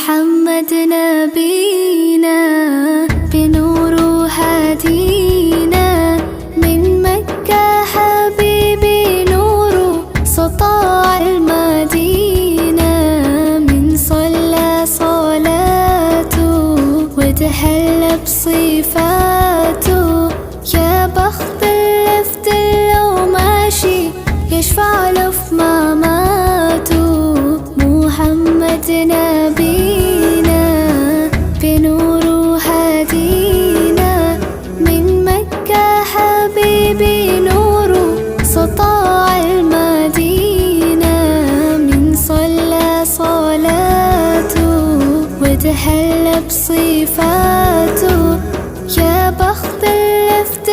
محمد نبينا بنور هدينا من مكة حبيبي نور سطاع المدينة من صلى صلاته وتحلى بصفاته يا بخت اللفت لو ماشي يشفع له في مماته محمد نبينا بنور هدينا من مكة حبيبي نور سطاع المدينة من صلى صلاته وتحلى بصفاته يا بخت اللفت